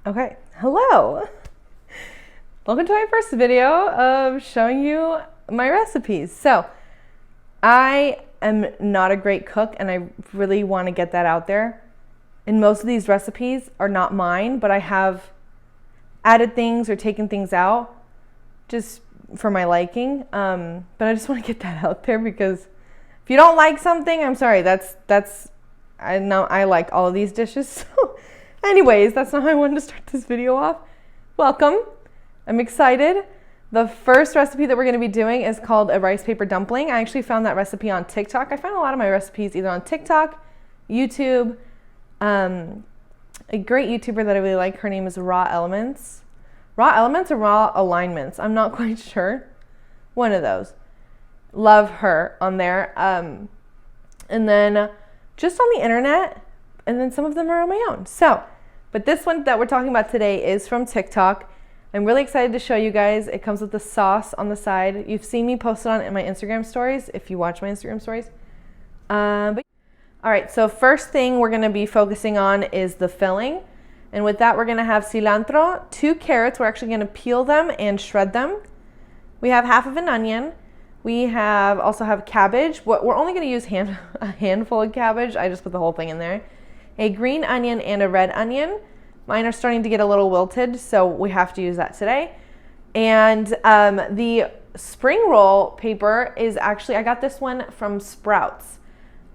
Okay, hello. Welcome to my first video of showing you my recipes. So, I am not a great cook and I really want to get that out there. And most of these recipes are not mine, but I have added things or taken things out just for my liking. But I just want to get that out there because if you don't like something, I'm sorry, I know I like all of these dishes. So anyways, that's not how I wanted to start this video off. Welcome. I'm excited. The first recipe that we're going to be doing is called a rice paper dumpling. I actually found that recipe on TikTok. I find a lot of my recipes either on TikTok, YouTube. A great YouTuber that I really like, her name is Raw Elements. Raw Elements or Raw Alignments? I'm not quite sure. One of those. Love her on there. And then just on the internet, and then some of them are on my own. So, but this one that we're talking about today is from TikTok. I'm really excited to show you guys. It comes with the sauce on the side. You've seen me post it on in my Instagram stories, if you watch my Instagram stories. All right, so first thing we're gonna be focusing on is the filling. And with that, we're gonna have cilantro, 2 carrots. We're actually gonna peel them and shred them. We have half of an onion. We also have cabbage. We're only gonna use a handful of cabbage. I just put the whole thing in there. A green onion and a red onion. Mine are starting to get a little wilted, so we have to use that today. And the spring roll paper is actually, I got this one from Sprouts.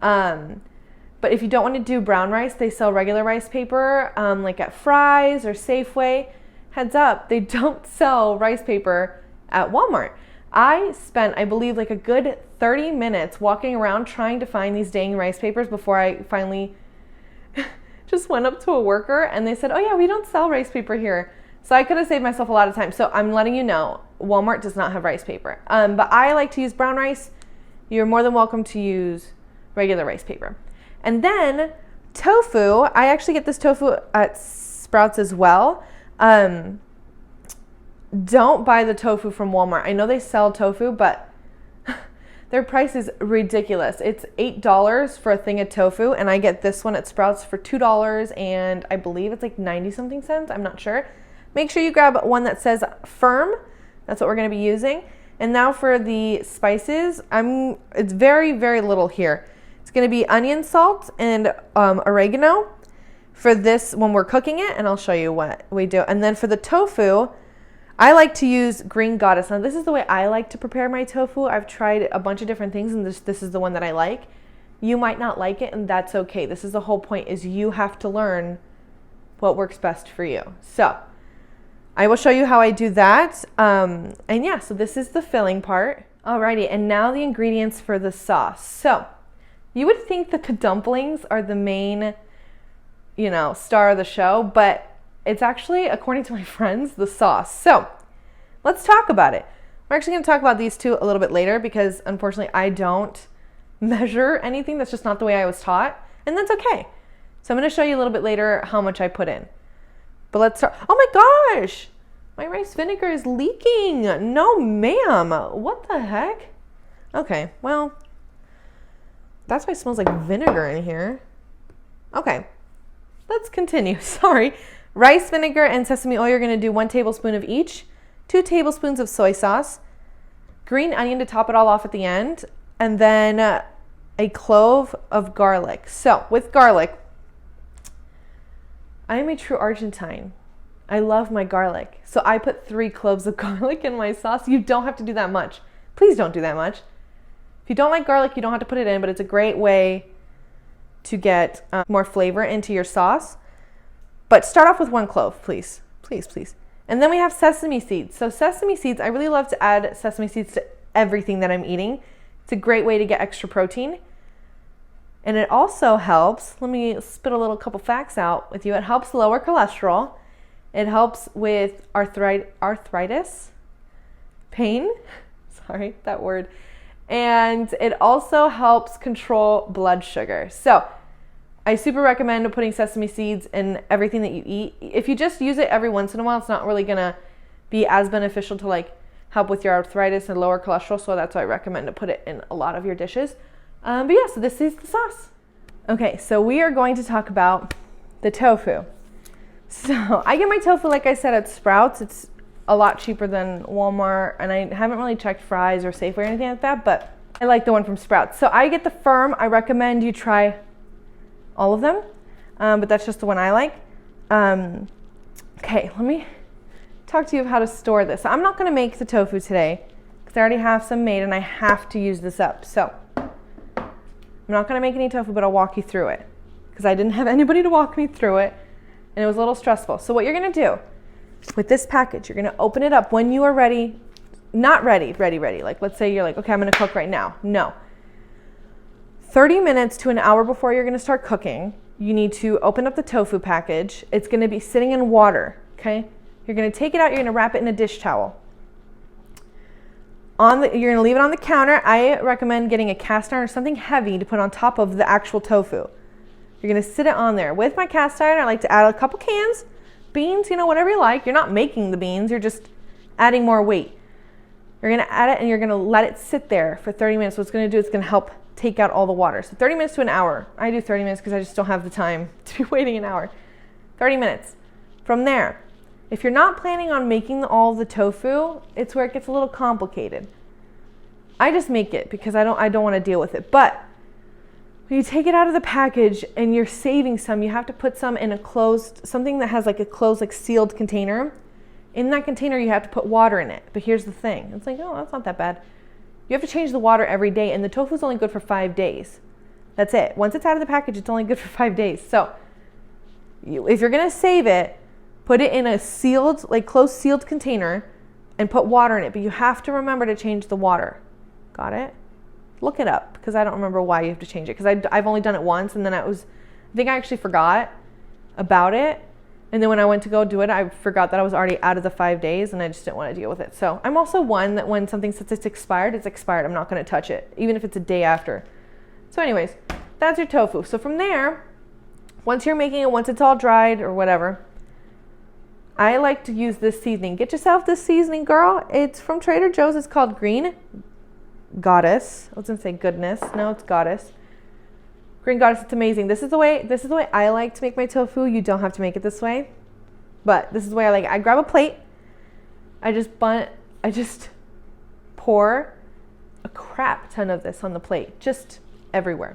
But if you don't want to do brown rice, they sell regular rice paper, like at Fry's or Safeway. Heads up, they don't sell rice paper at Walmart. I spent, I believe, like a good 30 minutes walking around trying to find these dang rice papers before I finally just went up to a worker and they said, oh yeah, we don't sell rice paper here. So I could have saved myself a lot of time. So I'm letting you know, Walmart does not have rice paper. But I like to use brown rice. You're more than welcome to use regular rice paper. And then tofu, I actually get this tofu at Sprouts as well. Don't buy the tofu from Walmart. I know they sell tofu, but their price is ridiculous. It's $8 for a thing of tofu, and I get this one at Sprouts for $2, and I believe it's like 90-something cents. I'm not sure. Make sure you grab one that says firm. That's what we're going to be using. And now for the spices, it's very, very little here. It's going to be onion salt and oregano for this when we're cooking it, and I'll show you what we do. And then for the tofu, I like to use Green Goddess. Now this is the way I like to prepare my tofu. I've tried a bunch of different things and this is the one that I like. You might not like it and that's okay. This is the whole point, is you have to learn what works best for you. So I will show you how I do that. And yeah, so this is the filling part. Alrighty, and now the ingredients for the sauce. So you would think that the dumplings are the main, star of the show, but it's actually, according to my friends, the sauce. So let's talk about it. We're actually going to talk about these two a little bit later because unfortunately I don't measure anything. That's just not the way I was taught, and that's okay. So I'm going to show you a little bit later how much I put in. But let's start. Oh my gosh, my rice vinegar is leaking. No ma'am, what the heck? Okay, well, that's why it smells like vinegar in here. Okay, let's continue. Sorry. Rice vinegar and sesame oil, you're going to do 1 tablespoon of each, 2 tablespoons of soy sauce, green onion to top it all off at the end, and then a clove of garlic. So with garlic, I am a true Argentine. I love my garlic. So I put 3 cloves of garlic in my sauce. You don't have to do that much. Please don't do that much. If you don't like garlic, you don't have to put it in, but it's a great way to get more flavor into your sauce. But start off with 1 clove, please. Please, please. And then we have sesame seeds. So sesame seeds, I really love to add sesame seeds to everything that I'm eating. It's a great way to get extra protein. And it also helps, let me spit a little couple facts out with you. It helps lower cholesterol. It helps with arthritis, pain, sorry, that word. And it also helps control blood sugar. So I super recommend putting sesame seeds in everything that you eat. If you just use it every once in a while, it's not really gonna be as beneficial to like help with your arthritis and lower cholesterol. So that's why I recommend to put it in a lot of your dishes. But yeah, so this is the sauce. Okay, so we are going to talk about the tofu. So I get my tofu, like I said, at Sprouts. It's a lot cheaper than Walmart, and I haven't really checked Fry's or Safeway or anything like that, but I like the one from Sprouts. So I get the firm. I recommend you try all of them, but that's just the one I like. Okay, let me talk to you of how to store this. So I'm not going to make the tofu today because I already have some made and I have to use this up. So I'm not going to make any tofu, but I'll walk you through it because I didn't have anybody to walk me through it and it was a little stressful. So what you're going to do with this package, you're going to open it up when you are ready. Not ready. Like let's say you're like, okay, I'm going to cook right now. No. 30 minutes to an hour before you're going to start cooking, you need to open up the tofu package. It's going to be sitting in water, okay? You're going to take it out. You're going to wrap it in a dish towel. You're going to leave it on the counter. I recommend getting a cast iron or something heavy to put on top of the actual tofu. You're going to sit it on there. With my cast iron, I like to add a couple cans, beans, whatever you like. You're not making the beans. You're just adding more weight. You're going to add it and you're going to let it sit there for 30 minutes. What it's going to do is it's going to help take out all the water. So 30 minutes to an hour. I do 30 minutes because I just don't have the time to be waiting an hour. 30 minutes. From there, if you're not planning on making all the tofu, it's where it gets a little complicated. I just make it because I don't want to deal with it. But when you take it out of the package and you're saving some, you have to put some in something that has like a closed, like sealed container. In that container, you have to put water in it. But here's the thing. It's like, oh, that's not that bad. You have to change the water every day, and the tofu is only good for 5 days. That's it. Once it's out of the package, it's only good for 5 days. So if you're going to save it, put it in a sealed, like closed sealed container and put water in it. But you have to remember to change the water. Got it? Look it up because I don't remember why you have to change it because I've only done it once, and then I think I actually forgot about it. And then when I went to go do it, I forgot that I was already out of the 5 days and I just didn't want to deal with it. So I'm also one that when something says it's expired, it's expired. I'm not going to touch it, even if it's a day after. So anyways, that's your tofu. So from there, once you're making it, once it's all dried or whatever, I like to use this seasoning. Get yourself this seasoning, girl. It's from Trader Joe's. It's called Green Goddess. I was going to say goodness. No, it's Goddess. Green Goddess, it's amazing. This is the way I like to make my tofu. You don't have to make it this way, but this is the way I like it. I grab a plate. I just pour a crap ton of this on the plate, just everywhere.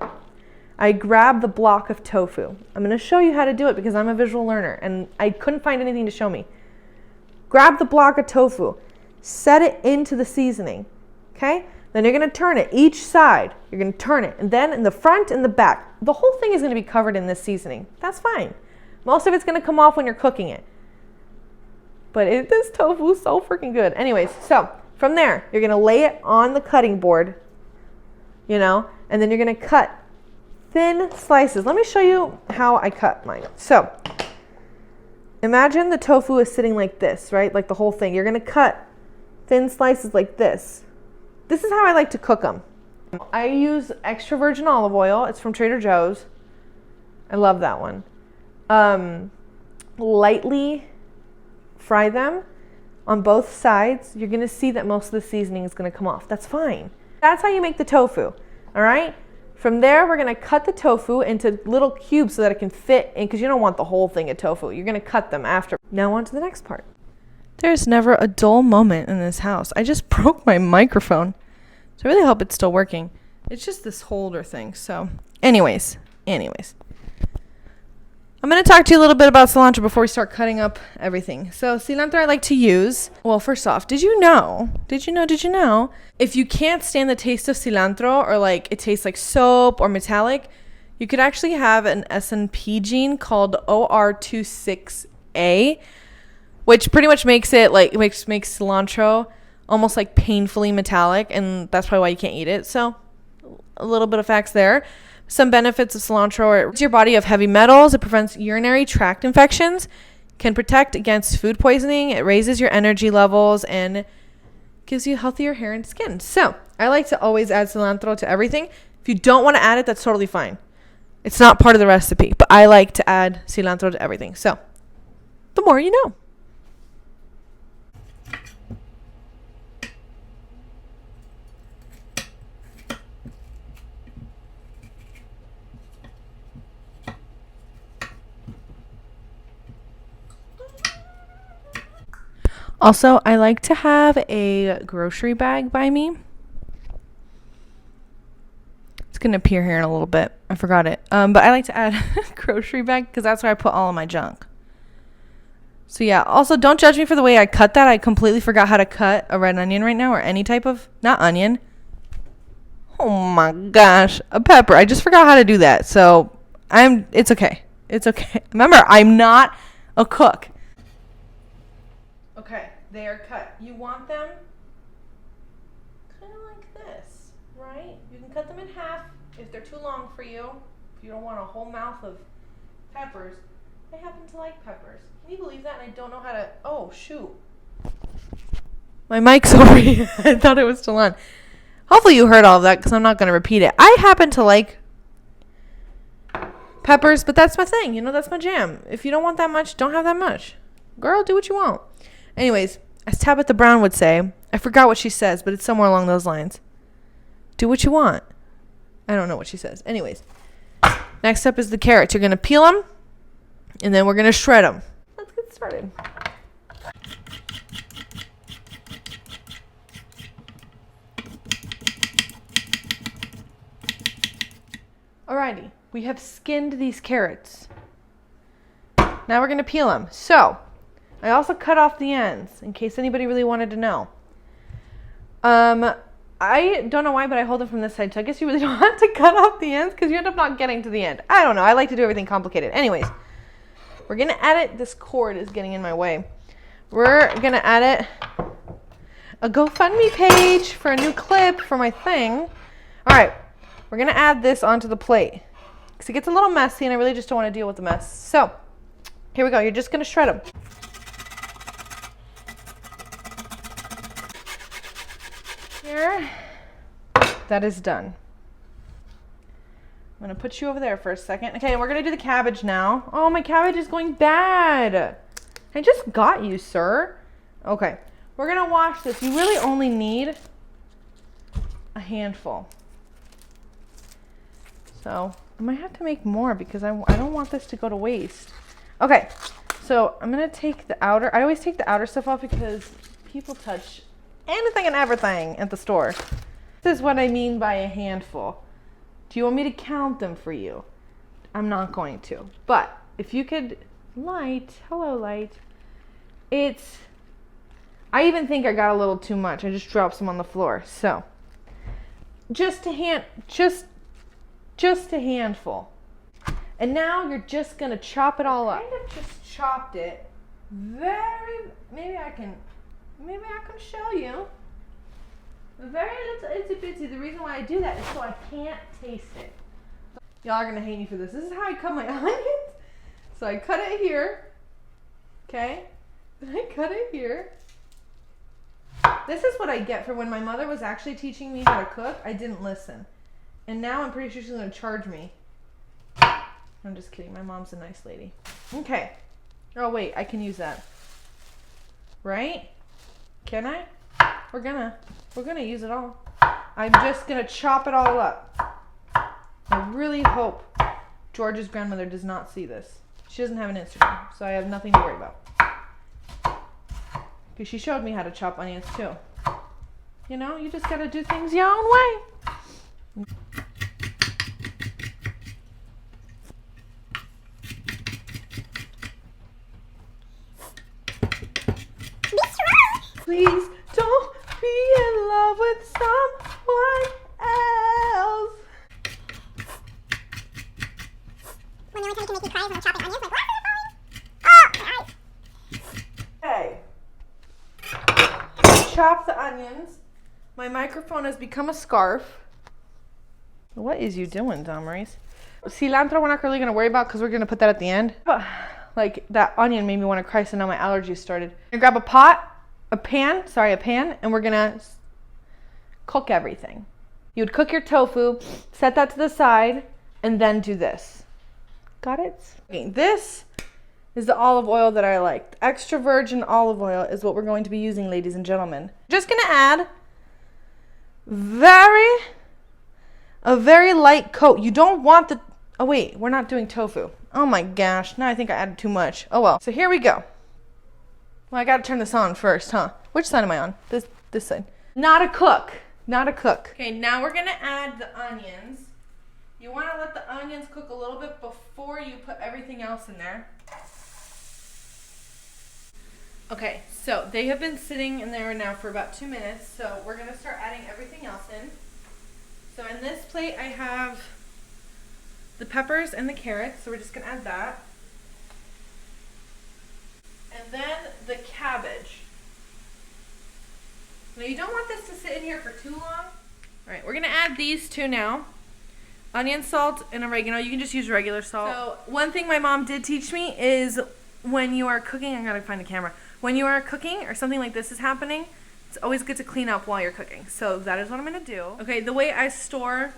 I grab the block of tofu. I'm going to show you how to do it because I'm a visual learner and I couldn't find anything to show me. Grab the block of tofu, set it into the seasoning, okay? Then you're going to turn it each side. You're going to turn it. And then in the front and the back. The whole thing is going to be covered in this seasoning. That's fine. Most of it's going to come off when you're cooking it. But this tofu is so freaking good. Anyways, so from there, you're going to lay it on the cutting board, and then you're going to cut thin slices. Let me show you how I cut mine. So imagine the tofu is sitting like this, right? Like the whole thing. You're going to cut thin slices like this. This is how I like to cook them. I use extra virgin olive oil. It's from Trader Joe's. I love that one. Lightly fry them on both sides. You're going to see that most of the seasoning is going to come off. That's fine. That's how you make the tofu. All right? From there, we're going to cut the tofu into little cubes so that it can fit in because you don't want the whole thing of tofu. You're going to cut them after. Now on to the next part. There's never a dull moment in this house. I just broke my microphone. So I really hope it's still working. It's just this holder thing. So anyways. I'm going to talk to you a little bit about cilantro before we start cutting up everything. So cilantro I like to use. Well, first off, did you know? If you can't stand the taste of cilantro or like it tastes like soap or metallic, you could actually have an S&P gene called OR26A. Which pretty much makes it makes cilantro almost like painfully metallic, and that's probably why you can't eat it. So a little bit of facts there. Some benefits of cilantro are it's your body of heavy metals, it prevents urinary tract infections, can protect against food poisoning, it raises your energy levels, and gives you healthier hair and skin. So I like to always add cilantro to everything. If you don't want to add it, that's totally fine. It's not part of the recipe, but I like to add cilantro to everything. So the more you know. Also, I like to have a grocery bag by me. It's going to appear here in a little bit. I forgot it. But I like to add a grocery bag because that's where I put all of my junk. So yeah, also don't judge me for the way I cut that. I completely forgot how to cut a red onion right now, or any type of, not onion. Oh my gosh, a pepper. I just forgot how to do that. So it's okay. It's okay. Remember, I'm not a cook. Okay, they are cut. You want them kind of like this, right? You can cut them in half if they're too long for you. If you don't want a whole mouth of peppers. I happen to like peppers. Can you believe that? And I don't know how to, oh shoot. My mic's over here. I thought it was still on. Hopefully you heard all of that because I'm not going to repeat it. I happen to like peppers, but that's my thing. You know, that's my jam. If you don't want that much, don't have that much. Girl, do what you want. Anyways, as Tabitha Brown would say, I forgot what she says, but it's somewhere along those lines. Do what you want. I don't know what she says. Anyways, next up is the carrots. You're going to peel them, and then we're going to shred them. Let's get started. Alrighty, we have skinned these carrots. Now we're going to peel them. So, I also cut off the ends, in case anybody really wanted to know. I don't know why, but I hold it from this side, so I guess you really don't have to cut off the ends, because you end up not getting to the end. I don't know, I like to do everything complicated. Anyways, we're going to add it. This cord is getting in my way. We're going to add it a GoFundMe page for a new clip for my thing. Alright, we're going to add this onto the plate, because it gets a little messy, and I really just don't want to deal with the mess. So, here we go. You're just going to shred them. Here, that is done. I'm going to put you over there for a second. Okay, we're going to do the cabbage now. Oh, my cabbage is going bad. I just got you, sir. Okay, we're going to wash this. You really only need a handful. So, I might have to make more because I don't want this to go to waste. Okay, so I'm going to take the outer. I always take the outer stuff off because people touch anything and everything at the store. This is what I mean by a handful. Do you want me to count them for you? I'm not going to. But if you could, light, hello light. I even think I got a little too much. I just dropped some on the floor. So, just a handful. And now you're just going to chop it all up. I kind of just chopped it maybe I can show you. Very little itsy bitsy. The reason why I do that is so I can't taste it. Y'all are going to hate me for this. This is how I cut my onions. So I cut it here. Okay? Then I cut it here. This is what I get for when my mother was actually teaching me how to cook. I didn't listen. And now I'm pretty sure she's going to charge me. I'm just kidding. My mom's a nice lady. Okay. Oh, wait. I can use that. Right? Can I? We're gonna use it all. I'm just gonna chop it all up. I really hope George's grandmother does not see this. She doesn't have an Instagram, so I have nothing to worry about. Because she showed me how to chop onions too. You know, you just gotta do things your own way. Please don't be in love with someone else. When the only time you can make me cry is when I'm chopping onions, like, oh, my eyes. Okay. Chop the onions. My microphone has become a scarf. What is you doing, Damaris? Cilantro we're not really going to worry about because we're going to put that at the end. But, like, that onion made me want to cry, so now my allergies started. I'm going to grab a pan, and we're gonna cook everything. You would cook your tofu, set that to the side, and then do this. Got it? Okay, this is the olive oil that I like. Extra virgin olive oil is what we're going to be using, ladies and gentlemen. Just gonna add a very light coat. You don't want the, oh wait, we're not doing tofu. Oh my gosh, now I think I added too much. Oh well. So here we go. Well, I gotta turn this on first, huh? Which side am I on? This side. Not a cook. Not a cook. Okay, now we're gonna add the onions. You wanna let the onions cook a little bit before you put everything else in there. Okay, so they have been sitting in there now for about 2 minutes, so we're gonna start adding everything else in. So in this plate I have the peppers and the carrots, so we're just gonna add that. And then the cabbage. Now you don't want this to sit in here for too long. All right, we're gonna add these two now. Onion, salt, and oregano. You can just use regular salt. So one thing my mom did teach me is when you are cooking, I gotta find the camera. When you are cooking or something like this is happening, it's always good to clean up while you're cooking. So that is what I'm gonna do. Okay, the way I store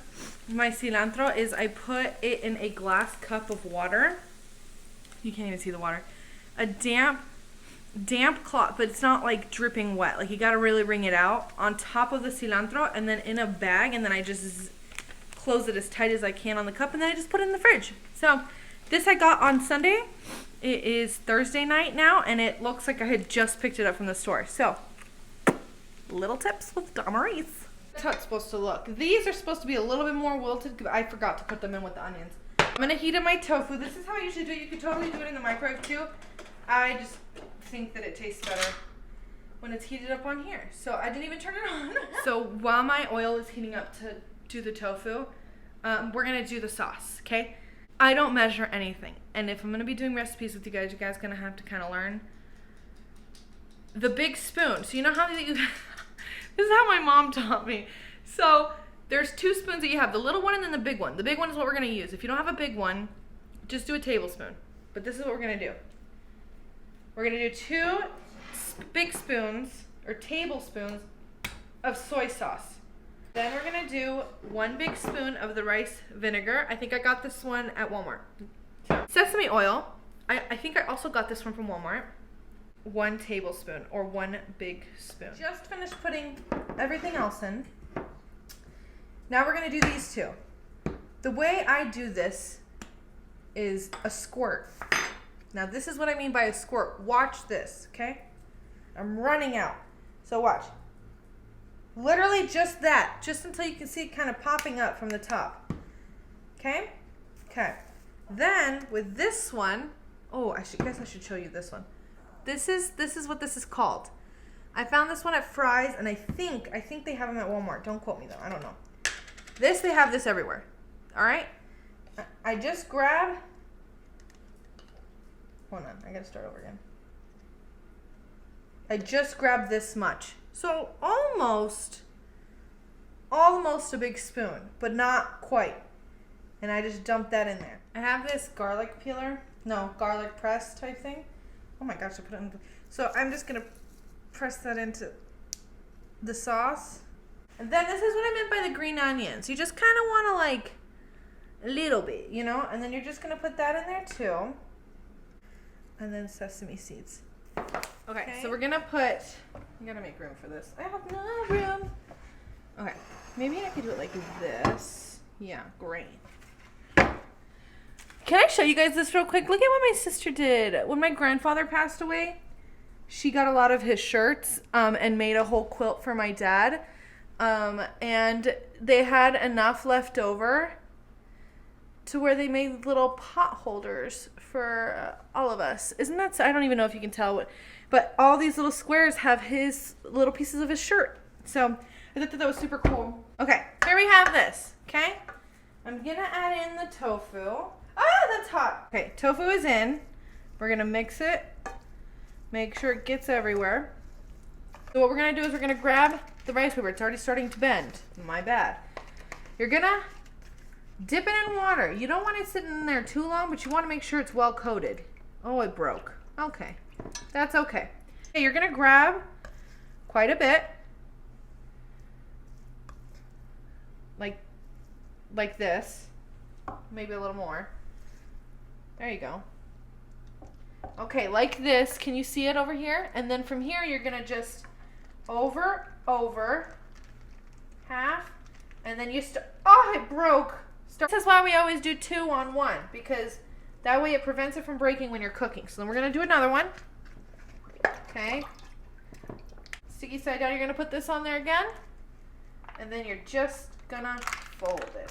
my cilantro is I put it in a glass cup of water. You can't even see the water. A damp cloth, but it's not like dripping wet. Like you gotta really wring it out on top of the cilantro and then in a bag, and then I just close it as tight as I can on the cup, and then I just put it in the fridge. So this I got on Sunday. It is Thursday night now, and it looks like I had just picked it up from the store. So, little tips with Damaris. That's how it's supposed to look. These are supposed to be a little bit more wilted. I forgot to put them in with the onions. I'm gonna heat up my tofu. This is how I usually do it. You could totally do it in the microwave too. I just think that it tastes better when it's heated up on here. So I didn't even turn it on. So while my oil is heating up to do the tofu, we're gonna do the sauce, okay? I don't measure anything, and if I'm gonna be doing recipes with you guys gonna have to kind of learn the big spoon. So you know how you this is how my mom taught me. So there's 2 spoons that you have, the little one and then the big one. The big one is what we're gonna use. If you don't have a big one, just do a tablespoon. But this is what we're gonna do. We're gonna do 2 big spoons or tablespoons of soy sauce. Then we're gonna do 1 big spoon of the rice vinegar. I think I got this one at Walmart. Sesame oil. I think I also got this one from Walmart. 1 tablespoon or 1 big spoon. Just finished putting everything else in. Now we're gonna do these 2. The way I do this is a squirt. Now this is what I mean by a squirt. Watch this, okay? I'm running out. So watch. Literally just that, just until you can see it kind of popping up from the top. Okay? Okay. Then with this one, oh, guess I should show you this one. This is what this is called. I found this one at Fry's, and I think they have them at Walmart. Don't quote me though. I don't know. They have this everywhere. All right? I just grab. Hold on, I gotta start over again. I just grabbed this much. So almost a big spoon, but not quite. And I just dumped that in there. I have this garlic press type thing. Oh my gosh, I put it in. So I'm just gonna press that into the sauce. And then this is what I meant by the green onions. You just kind of want to like a little bit, you know? And then you're just gonna put that in there too. And then sesame seeds. Okay, so we're gonna put, you gotta make room for this. I have no room. Okay, maybe I could do it like this. Yeah, great. Can I show you guys this real quick? Look at what my sister did. When my grandfather passed away, she got a lot of his shirts and made a whole quilt for my dad. And they had enough left over to where they made little pot holders for all of us. Isn't that so? I don't even know if you can tell what, but all these little squares have his little pieces of his shirt. So I thought that was super cool. Okay, here we have this, okay? I'm gonna add in the tofu. Ah, that's hot. Okay, tofu is in. We're gonna mix it. Make sure it gets everywhere. So what we're gonna do is we're gonna grab the rice paper. It's already starting to bend. My bad. You're gonna dip it in water. You don't want it sitting in there too long, but you want to make sure it's well coated. Oh, it broke. Okay. That's okay. Okay, you're going to grab quite a bit. Like this. Maybe a little more. There you go. Okay, like this. Can you see it over here? And then from here, you're going to just over, half, and then you oh, it broke. This is why we always do 2 on 1, because that way it prevents it from breaking when you're cooking. So then we're going to do another one. Okay. Okay. Sticky side down, you're gonna put this on there again. And then you're just gonna fold it.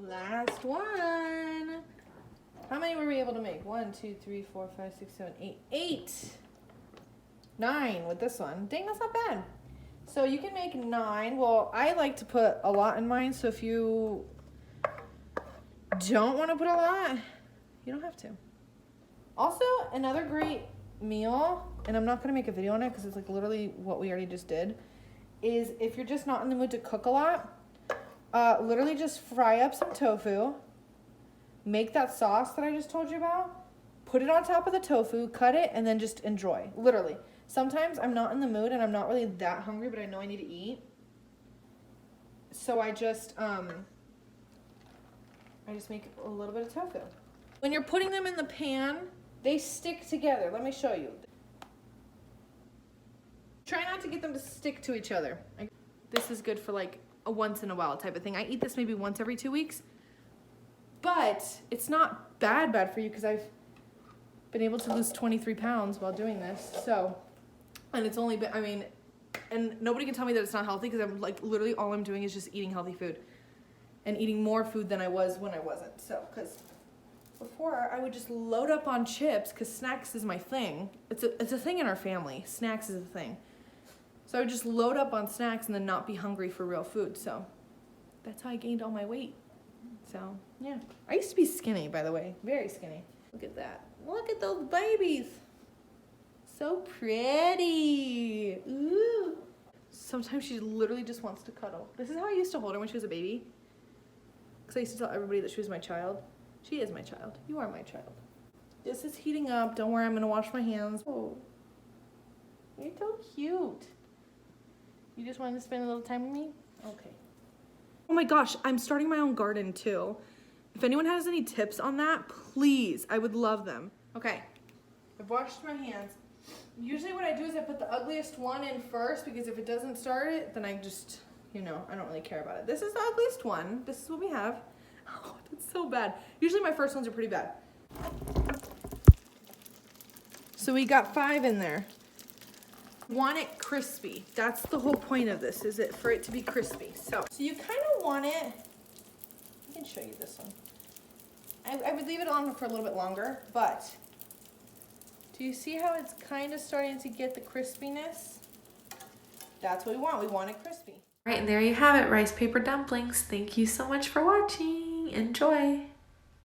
Last one. How many were we able to make? 1, 2, 3, 4, 5, 6, 7, 8. 8. 9 with this one. Dang, that's not bad. So you can make 9. Well, I like to put a lot in mine, so if you don't want to put a lot, you don't have to. Also, another great meal, and I'm not going to make a video on it because it's like literally what we already just did, is if you're just not in the mood to cook a lot, literally just fry up some tofu, make that sauce that I just told you about, put it on top of the tofu, cut it, and then just enjoy. Literally. Sometimes I'm not in the mood and I'm not really that hungry, but I know I need to eat. So I just make a little bit of tofu. When you're putting them in the pan, they stick together. Let me show you. Try not to get them to stick to each other. This is good for like a once in a while type of thing. I eat this maybe once every 2 weeks, but it's not bad for you because I've been able to lose 23 pounds while doing this. So, and it's only been, I mean, and nobody can tell me that it's not healthy because I'm like literally all I'm doing is just eating healthy food and eating more food than I was when I wasn't. So, because before I would just load up on chips because snacks is my thing. It's a thing in our family. Snacks is a thing. So I would just load up on snacks and then not be hungry for real food. So that's how I gained all my weight. So yeah, I used to be skinny, by the way, very skinny. Look at that. Look at those babies. So pretty. Ooh. Sometimes she literally just wants to cuddle. This is how I used to hold her when she was a baby. Because I used to tell everybody that she was my child. She is my child. You are my child. This is heating up. Don't worry, I'm going to wash my hands. Oh, you're so cute. You just wanted to spend a little time with me? Okay. Oh my gosh, I'm starting my own garden too. If anyone has any tips on that, please, I would love them. Okay, I've washed my hands. Usually what I do is I put the ugliest one in first because if it doesn't start it, then I just, you know, I don't really care about it. This is the ugliest one. This is what we have. Oh, that's so bad. Usually my first ones are pretty bad. So we got 5 in there. Want it crispy. That's the whole point of this, is it for it to be crispy. So you kind of want it, I can show you this one. I would leave it on for a little bit longer, but do you see how it's kind of starting to get the crispiness? That's what we want. We want it crispy. All right, and there you have it, rice paper dumplings. Thank you so much for watching. Enjoy.